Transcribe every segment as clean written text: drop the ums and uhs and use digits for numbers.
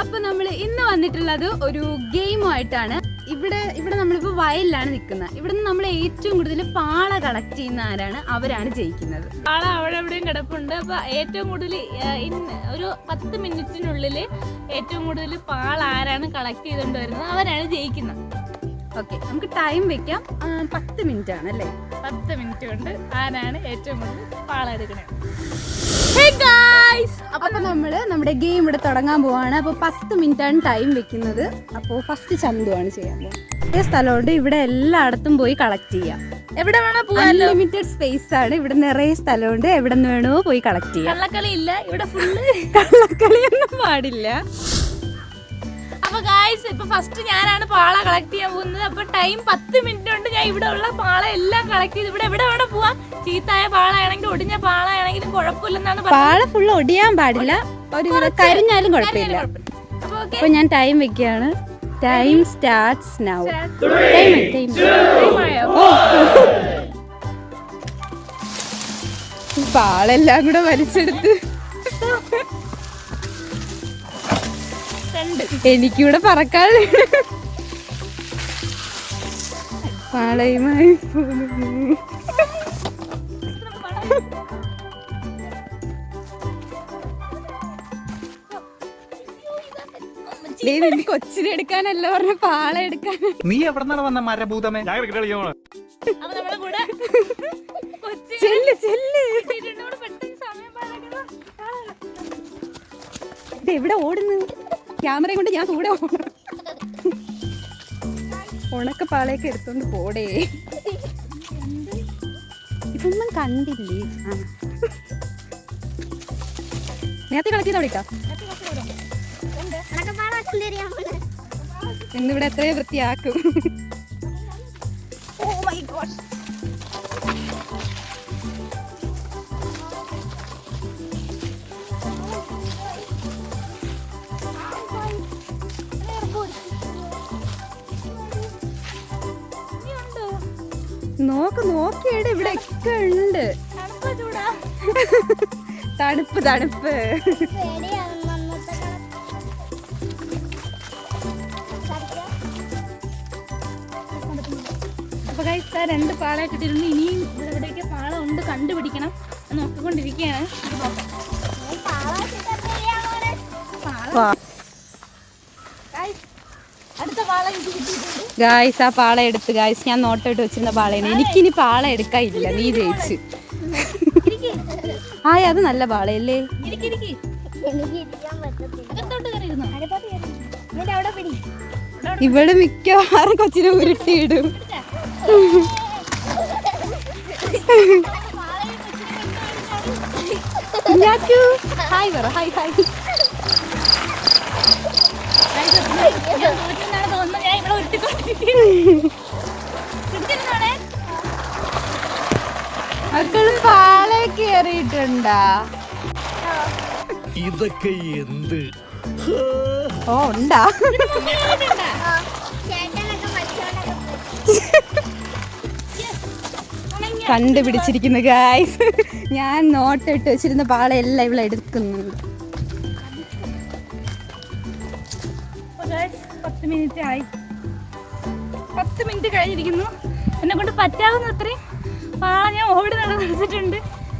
അപ്പൊ നമ്മൾ ഇന്ന് വന്നിട്ടുള്ളത് ഒരു ഗെയിമായിട്ടാണ്. ഇവിടെ നമ്മളിപ്പോൾ വയലിലാണ് നിൽക്കുന്നത്. ഇവിടുന്ന് നമ്മൾ ഏറ്റവും കൂടുതൽ പാള കളക്ട് ചെയ്യുന്ന ആരാണ് അവരാണ് ജയിക്കുന്നത്. പാള അവിടെ എവിടെയും കിടപ്പുണ്ട്. അപ്പൊ ഏറ്റവും കൂടുതൽ ഒരു 10 മിനിറ്റിനുള്ളിൽ ഏറ്റവും കൂടുതൽ പാള ആരാണ് കളക്ട് ചെയ്തുകൊണ്ട് വരുന്നത് അവരാണ് ജയിക്കുന്നത്. ഓക്കെ, നമുക്ക് ടൈം വെക്കാം. 10 മിനിറ്റ് ആണ് അല്ലേ? 10 മിനിറ്റ് കൊണ്ട് ആരാണ് ഏറ്റവും കൂടുതൽ പാള എടുക്കണേ. അപ്പൊ നമ്മള് നമ്മുടെ ഗെയിം ഇവിടെ തുടങ്ങാൻ പോവാണ്. അപ്പൊ 10 മിനിറ്റ് ആണ് ടൈം വെക്കുന്നത്. അപ്പോൾ ഫസ്റ്റ് ചന്തുവാണ് ചെയ്യാൻ പോകുന്നത്. സ്ഥലമുണ്ട്, ഇവിടെ എല്ലായിടത്തും പോയി കളക്ട് ചെയ്യാം. എവിടെ വേണോ പോവാൻ, ലിമിറ്റഡ് സ്പേസ് ആണ്. ഇവിടെ നിറയെ സ്ഥലമുണ്ട്, എവിടെ നിന്ന് വേണോ പോയി കളക്ട് ചെയ്യാം. കള്ളക്കളി ഇല്ല ഇവിടെ, ഫുള്ള് കള്ളക്കളിയൊന്നും പാടില്ല. അപ്പൊ ഗായ്സ്, ഇപ്പൊ ഫസ്റ്റ് ഞാനാണ് പാള കളക്ട് ചെയ്യാൻ പോകുന്നത്. അപ്പൊ ടൈം 10 മിനിറ്റ് കൊണ്ട് ഞാൻ ഇവിടെ ഉള്ള പാള എല്ലാം കളക്ട് ചെയ്ത് ഇവിടെ എവിടെ വേണം പോവാം. ചീത്തായ പാളയാണെങ്കിലും ഒടിഞ്ഞ പാളയാണെങ്കിലും കുഴപ്പമില്ലെന്നാണ് പാള ഫുള്ള് ഒടിയാൻ പാടില്ല, ഒരു കരിഞ്ഞാലും കുഴപ്പമില്ല. അപ്പൊ ഞാൻ ടൈം വെക്കുകയാണ്. Time starts now. പാളെല്ലാം കൂടെ വലിച്ചെടുത്ത് എനിക്കൂടെ പറക്കാൻ പാളയുമായി കൊച്ചിനെ എടുക്കാനല്ല പറഞ്ഞ പാള എടുക്കാൻ. നീ എവിടെ വന്ന മരഭൂതമേ? എവിടെ ഓടുന്നു? ക്യാമറയും കൊണ്ട് ഞാൻ കൂടെ ഉണക്ക പാളയൊക്കെ എടുത്തോണ്ട് പോടേ. ഇതൊന്നും കണ്ടില്ലേ? നേരത്തെ കളക്കിയത് അവിടെ ഇട്ടോ. ഇന്നിവിടെ എത്രയോ വൃത്തിയാക്കും. Oh my God. നോക്കിയുടെ ഇവിടെ ഒക്കെ ഉണ്ട്. തണുപ്പ് തണുപ്പ്. അപ്പൊ ഗൈസ്, 2 പാള കിട്ടിയിട്ടുണ്ട്. ഇനിയും ഇവിടെ എവിടെയൊക്കെ പാള ഉണ്ട് കണ്ടുപിടിക്കണം. നോക്കിക്കൊണ്ടിരിക്കുകയാണ്. അടുത്ത പാള എനിക്ക് കിട്ടിയിട്ടുണ്ട്. ഗായ്സ്, ആ പാള എടുത്ത്. ഗായ്സ്, ഞാൻ നോട്ടോട്ട് വെച്ചിരുന്ന പാളയാണ്. എനിക്കിനി പാള എടുക്കാനില്ല, നീ ജയിച്ച്. അത് നല്ല പാളയല്ലേ? ഇവിടെ മിക്കവാറും കൊച്ചിനെ ഉരുട്ടിയിടും. ഹായ് പറ. Hi hi. മക്കള് പാള കേറിയിട്ടുണ്ടാ? ഇതൊക്കെ എന്ത്? ഓ ഉണ്ടാ. കണ്ടുപിടിച്ചിരിക്കുന്നു ഗായ്സ്. ഞാൻ നോട്ടിട്ട് വെച്ചിരുന്ന പാളയെല്ലാം ഇവിടെ എടുക്കുന്നുണ്ട്. 10 മിനിറ്റ് ആയി. 10 മിനിറ്റ് കഴിഞ്ഞിരിക്കുന്നു. എന്നെ കൊണ്ട് പറ്റാവുന്ന അത്രയും പാള ഞാൻ ഓടി നടന്നിട്ടുണ്ട്.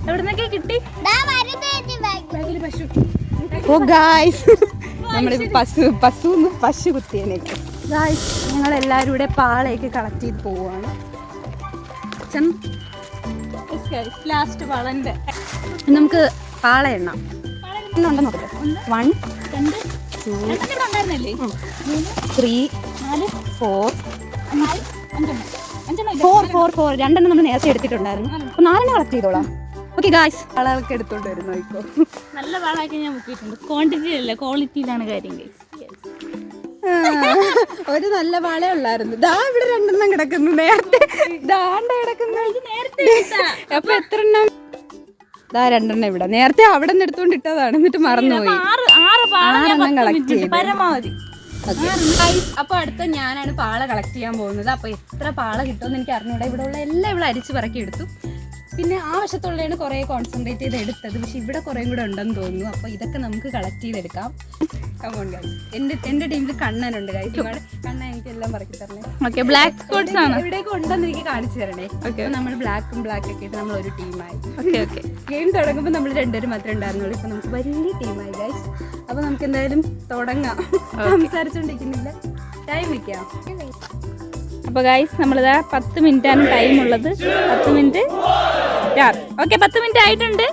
എവിടുന്നൊക്കെ കിട്ടി? ഓ ഗായ്സ്, നമ്മളിപ്പോ പശു കുത്തിയനൊക്കെ. ഗായ്സ്, ഞങ്ങളെല്ലാവരും കൂടെ പാളയൊക്കെ കളക്ട് ചെയ്ത് പോവുകയാണ്. ലാസ്റ്റ് പാളന്റെ നമുക്ക് പാള എണ്ണാം. ഉണ്ടെന്ന് നോക്കട്ടെ. 1 2 3 4 4 രണ്ടെണ്ണം നമ്മൾ നേരത്തെ എടുത്തിട്ടുണ്ടായിരുന്നു. അപ്പൊ 4 കളക്ട് ചെയ്തോളാം. ഓക്കെ ഗായ്സ്, പാളകളൊക്കെ എടുത്തോണ്ട് വരുന്നു. ഇപ്പോ നല്ല പാളൊക്കെ ഞാൻ മുക്കിയിട്ടുണ്ട്. ക്വാണ്ടിറ്റി അല്ല, ക്വാളിറ്റിയിലാണ് കാര്യം ഗൈസ്. ഒരു നല്ല പാളേ ഉള്ളായിരുന്നു. ദാ ഇവിടെ 2 കിടക്കുന്നു. നേരത്തെ ദാണ്ട കിടക്കുന്നു. അപ്പൊ എത്ര എണ്ണം? ദാ 2 ഇവിടെ. നേരത്തെ അവിടെ നിന്ന് എടുത്തോണ്ട് ഇട്ടതാണ്, എന്നിട്ട് മറന്നുപോയി. 6 കളക്ട് ചെയ്തു പരമാവധി. അപ്പൊ അടുത്ത ഞാനാണ് പാള കളക്ട് ചെയ്യാൻ പോകുന്നത്. അപ്പൊ എത്ര പാള കിട്ടുമെന്ന് എനിക്ക് അറിഞ്ഞൂടാ. ഇവിടെ ഉള്ള എല്ലാം ഇവിടെ അരിച്ചു പറക്കി എടുത്തു. പിന്നെ ആ വശത്തുള്ളതാണ് കുറെ കോൺസെൻട്രേറ്റ് ചെയ്ത് എടുത്തത്. പക്ഷെ ഇവിടെ കുറെ കൂടെ ഉണ്ടെന്ന് തോന്നുന്നു. അപ്പൊ ഇതൊക്കെ നമുക്ക് കളക്ട് ചെയ്തെടുക്കാം. Come on guys. എന്റെ ടീമിൽ കണ്ണനുണ്ട് ഗൈസ്. കണ്ണൻ എനിക്ക് എല്ലാം പറക്കി തരണേ. ഓക്കെ, ബ്ലാക്ക് സ്പോട്സ് ആണ്. എവിടെയൊക്കെ ഉണ്ടെന്ന് എനിക്ക് കാണിച്ചു തരണേ. ഓക്കെ, നമ്മൾ ബ്ലാക്കും ബ്ലാക്ക് ഒക്കെ ഇട്ട് നമ്മൾ ഒരു ടീമായി. Okay okay. ഗെയിം തുടങ്ങുമ്പോൾ നമ്മൾ രണ്ടുപേരും മാത്രമേ ഉണ്ടായിരുന്നുള്ളൂ. ഇപ്പൊ നമുക്ക് വലിയ ടീമായി ഗൈസ്. അപ്പൊ നമുക്ക് എന്തായാലും തുടങ്ങാം. സംസാരിച്ചോണ്ടിരിക്കുന്നില്ല, ടൈം വെക്കാം. അപ്പൊ ഗൈസ് നമ്മളിതാ 10 മിനിറ്റ് ആണ് ടൈം ഉള്ളത്. 10 മിനിറ്റ് സ്റ്റാർട്ട്. ഓക്കെ, 10 മിനിറ്റ് ആയിട്ടുണ്ട്.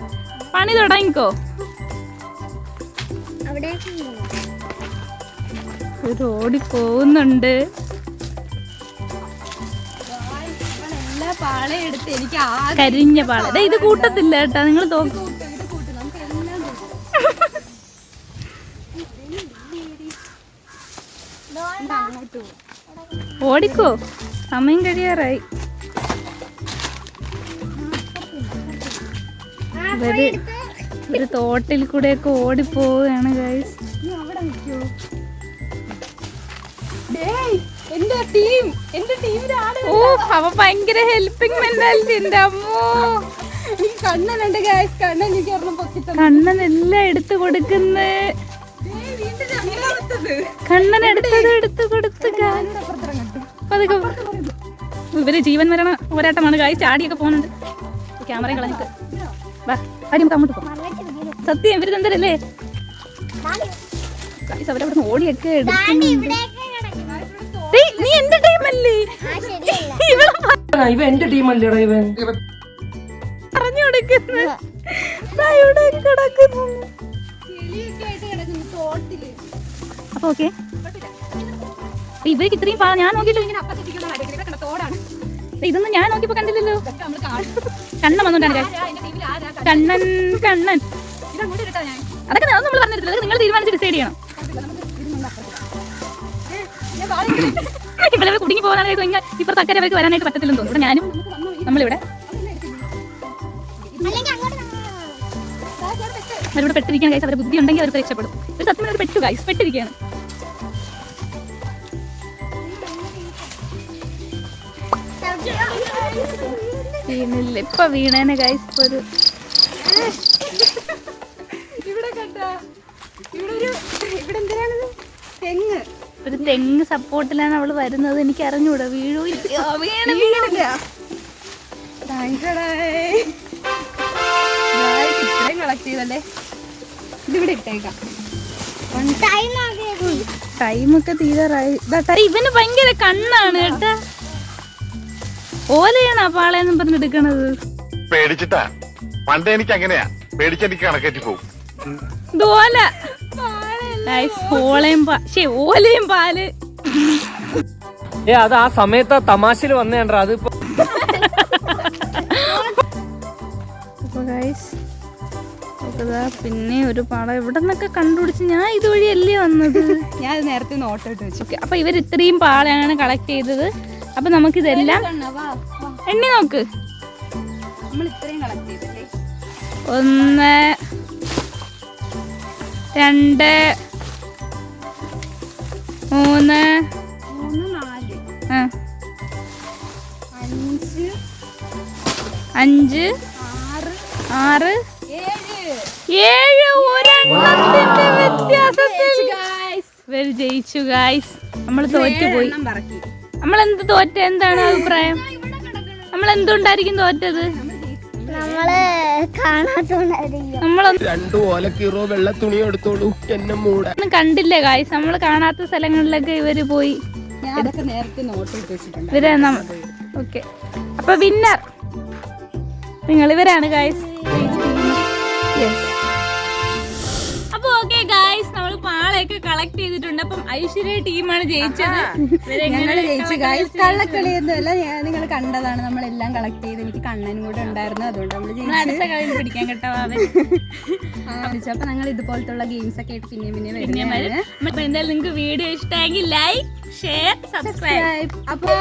പണി തുടങ്ങിക്കോ. ഒരു ഓടി പോകുന്നുണ്ട്. എല്ലാ പാളയും എടുത്ത് എനിക്ക് കരിഞ്ഞ പാള. ഇത് കൂട്ടത്തില്ല കേട്ടാ, നിങ്ങൾ ഓടിക്കോ, സമയം കഴിയാറായി. ഒരു തോട്ടിൽ കൂടെയൊക്കെ ഓടിപ്പോവുകയാണ് ഗൈസ്. ഓ, അവ ഭയങ്കര ഹെൽപ്പിംഗ് മെന്റാലിറ്റി. എന്റെ അമ്മോ, കണ്ണനുണ്ട് ഗൈസ്. കണ്ണൻ എനിക്ക് ഒരെണ്ണം പൊക്കി തന്നു. കണ്ണൻ എല്ലാം എടുത്തു കൊടുക്കുന്നേ. കണ്ണൻ എടുത്ത് കൊടുത്ത് പതുക്കെ. ഇവര് ജീവൻ മരണ പോരാട്ടമാണ് ഗൈസ്. ചാടിയൊക്കെ പോകുന്നുണ്ട്. ക്യാമറയും കളഞ്ഞിട്ട് വാ, അടി നമുക്ക് അങ്ങോട്ട് പോകാം. സത്യം ഇവര് തന്തരല്ലേ ഗൈസ്. അവരവിടെ നിന്ന് ഓടിയൊക്കെ എടുക്കുന്നുണ്ട്. നീ എന്റെ ടീമല്ലേ? ഇവ എന്റെ ടീമല്ലേടാ ഇവൻ. പറഞ്ഞു കൊടുക്കുന്നു. ഇവിടെ കിടക്കുന്നു. അപ്പൊ ഓക്കെ, ഇവർക്ക് ഇത്രയും ഞാൻ നോക്കിയില്ല. ഇതൊന്നും ഞാൻ നോക്കിയപ്പോ കണ്ടില്ലല്ലോ. കണ്ണൻ വന്നോണ്ടാണ് കണ്ണൻ. അതൊക്കെ നമ്മൾ പറഞ്ഞിട്ടില്ല. നിങ്ങൾ തീരുമാനിച്ച് ഡിസൈഡ് ചെയ്യണം. ഇവിടെ കുടുങ്ങി പോകാനായിട്ട് ഇപ്പൊ തക്കരെ അവർക്ക് വരാനായിട്ട് പറ്റത്തില്ലെന്ന് തോന്നുന്നു. ഇവിടെ ഞാനും നമ്മളിവിടെ അവരിവിടെ പെട്ടിരിക്കുകയാണ് ഗൈസ്. അവരുടെ ബുദ്ധി ഉണ്ടെങ്കിൽ അവർക്ക് രക്ഷപ്പെടും. ഒരു സത്യം അവർ പെട്ടു ഗൈസ്, പെട്ടിരിക്കുകയാണ്. വീണില്ല, ഇപ്പൊ വീണേനെ ഗൈസ്. ഇപ്പൊ ഒരു തെങ്ങ് സപ്പോർട്ടിലാണ് അവള് വരുന്നത്. എനിക്ക് അറിഞ്ഞൂടാ, വീഴൂല്ല. കളക്ട് ചെയ്തല്ലേ, ഇതിവിടെ ഇട്ടേക്കാം. ടൈമൊക്കെ തീരാറായി. ഇവന് ഭയങ്കര കണ്ണാണ് കേട്ടാ. ഓലയാണ് ആ പാളയെന്നും പറഞ്ഞെടുക്കണത്. പേടിച്ചിട്ടാ. പണ്ട് എനിക്ക് അങ്ങനെയാ, പേടിച്ചെനിക്ക് കണക്കേറ്റി പോകും. ഓല ഓലയും പാല്. അത് ആ സമയത്ത് തമാശയിൽ വന്നേണ്ടാ. അതിപ്പോ പിന്നെ ഒരു പാള ഇവിടെ നിന്നൊക്കെ കണ്ടുപിടിച്ച് ഞാൻ ഇതുവഴിയല്ലേ വന്നത്. ഞാൻ നേരത്തെ നോട്ടിട്ട് വെച്ചു. അപ്പൊ ഇവർ ഇത്രയും പാളയാണ് കളക്ട് ചെയ്തത്. അപ്പൊ നമുക്കിതെല്ലാം എണ്ണി നോക്ക്. നമ്മൾ ഇത്രയും കളക്ട് ചെയ്തല്ലേ. 1 2 3 4 5 6 7 ഒരെണ്ണത്തിന്റെ വ്യത്യാസത്തിൽ ഇവര് ജയിച്ചു ഗൈസ്. നമ്മൾ തോറ്റുപോയി. നമ്മളെന്ത് തോറ്റ? എന്താണ് അഭിപ്രായം? നമ്മൾ എന്തുകൊണ്ടായിരിക്കും തോറ്റത്? ഒന്നും കണ്ടില്ലേ ഗൈസ്. നമ്മൾ കാണാത്ത സ്ഥലങ്ങളിലൊക്കെ ഇവര് പോയി. ഇവരെ ഓക്കെ. അപ്പൊ വിന്നർ നിങ്ങൾ ഇവരാണ് ഗൈസ്. അപ്പൊ ഓക്കെ ഗൈസ്, നമ്മൾ പാളയൊക്കെ കളക്ട് ചെയ്തിട്ടുണ്ട്. അപ്പം ഐശ്വര്യ ടീമാണ് ജയിച്ചത്. കള്ളക്കളിയൊന്നുമല്ല, നിങ്ങൾ കണ്ടതാണ്. നമ്മളെല്ലാം കളക്ട് ചെയ്ത് എനിക്ക് കണ്ണനും കൂടെ ഉണ്ടായിരുന്നു. അതുകൊണ്ട് നമ്മൾ അടുത്ത കളിയിൽ പിടിക്കാൻ കേട്ടോ. അപ്പൊ ഞങ്ങൾ ഇതുപോലത്തുള്ള ഗെയിംസ് ഒക്കെ ആയിട്ട് പിന്നെ വരും. അപ്പൊ എന്തായാലും നിങ്ങൾക്ക് വീഡിയോ ഇഷ്ടമെങ്കിൽ ലൈക്ക്, ഷെയർ, സബ്സ്ക്രൈബ്. അപ്പൊ